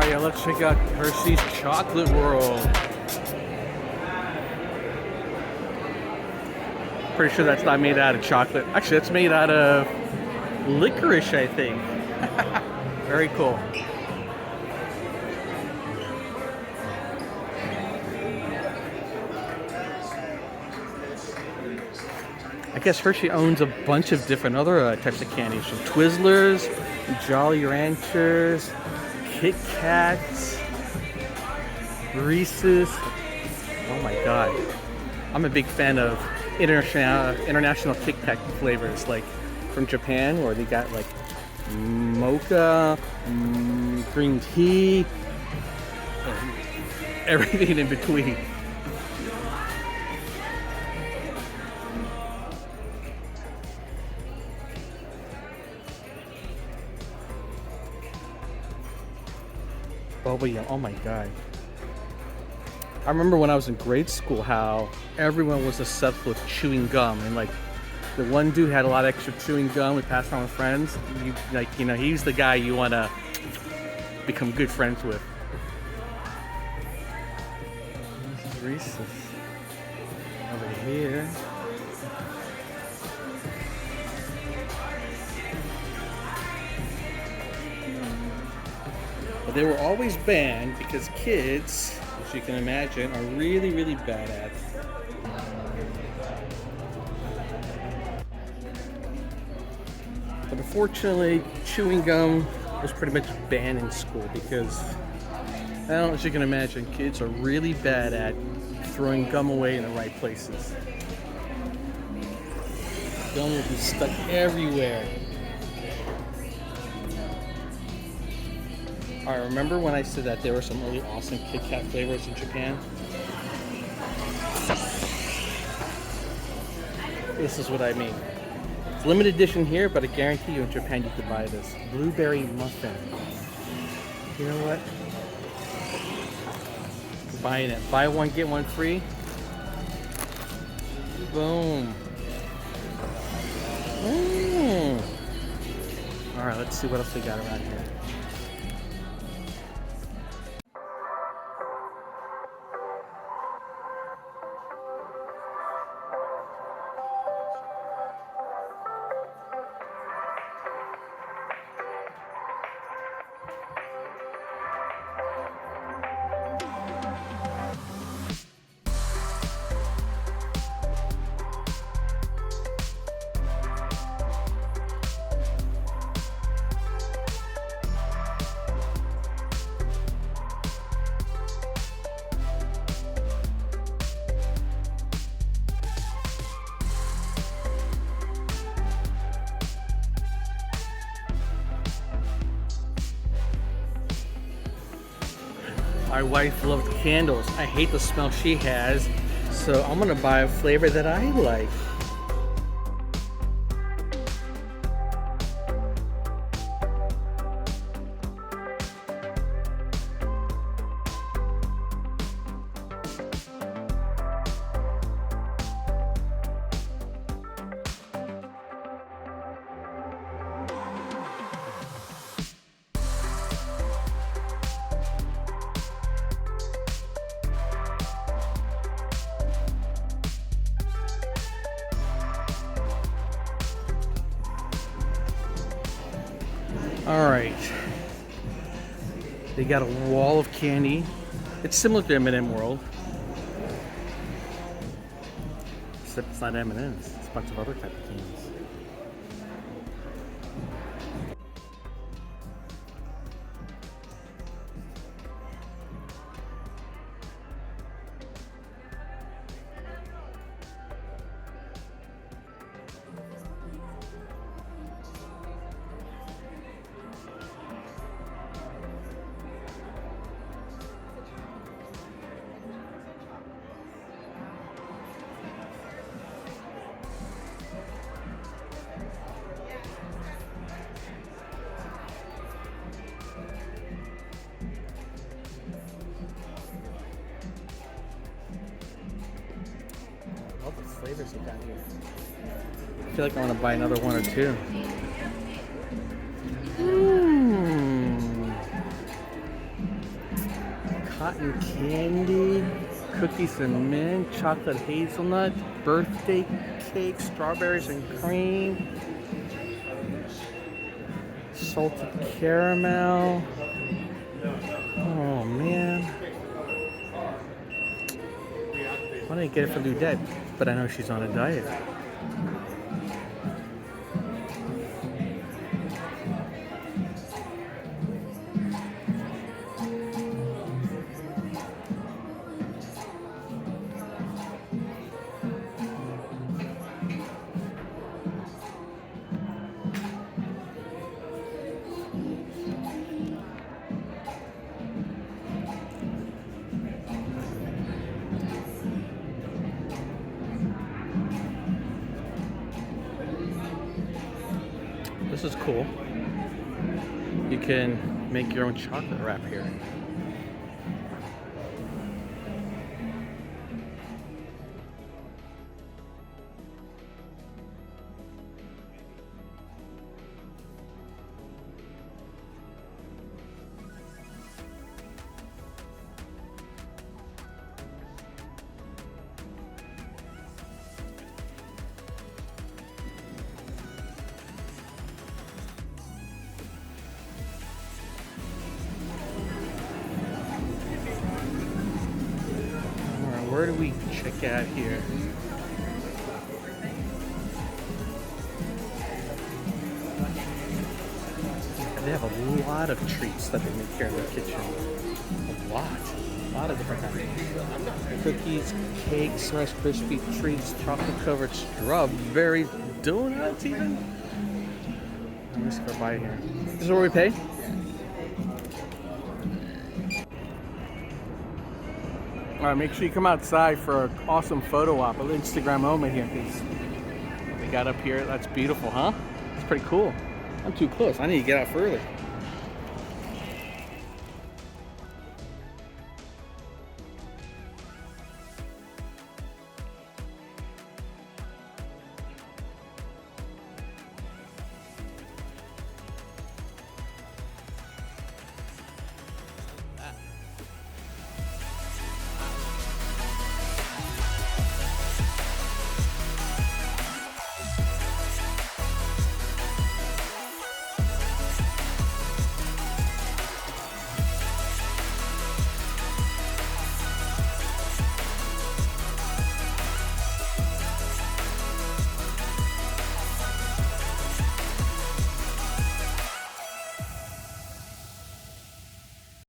Alright, yeah, let's check out Hershey's Chocolate World. Pretty sure that's not made out of chocolate. Actually, that's made out of licorice, I think. Very cool. I guess Hershey owns a bunch of different other types of candies, from Twizzlers, Jolly Ranchers, Kit Kats, Reese's. Oh my god. I'm a big fan of international Kit Kat flavors, like from Japan, where they got like mocha, green tea, and everything in between. Bubble yum, oh my god. I remember when I was in grade school how everyone was obsessed with chewing gum, and like the one dude had a lot of extra chewing gum we passed around with friends. He's the guy you want to become good friends with. This is Reese's over here. But they were always banned because kids, as you can imagine, are really, really bad at it. But unfortunately, chewing gum was pretty much banned in school because, I don't know, as you can imagine, kids are really bad at throwing gum away in the right places. Gum will be stuck everywhere. I remember when I said that there were some really awesome Kit Kat flavors in Japan. This is what I mean. It's limited edition here, but I guarantee you in Japan you could buy this. Blueberry muffin. You know what? Buying it. Buy one, get one free. Boom. Alright, let's see what else we got around here. My wife loves candles. I hate the smell she has, so I'm gonna buy a flavor that I like. Alright, they got a wall of candy. It's similar to M&M World, except it's not M&M's, it's a bunch of other type of candies. All the flavors they got here. I feel like I want to buy another one or two. cotton candy, cookies and mint, chocolate hazelnut, birthday cake, strawberries and cream, salted caramel. Oh man. Why didn't I get it for Ludette? But I know she's on a diet. This is cool. You can make your own chocolate wrap here. Where do we check out here? They have a lot of treats that they make here in their kitchen. A lot of different kinds. Cookies, cakes, Rice Krispie treats, chocolate covered strawberries, donuts even. Let's go by here. This is where we pay? Alright, make sure you come outside for an awesome photo op. An Instagram moment here, because they got up here. That's beautiful, huh? It's pretty cool. I'm too close. I need to get out early.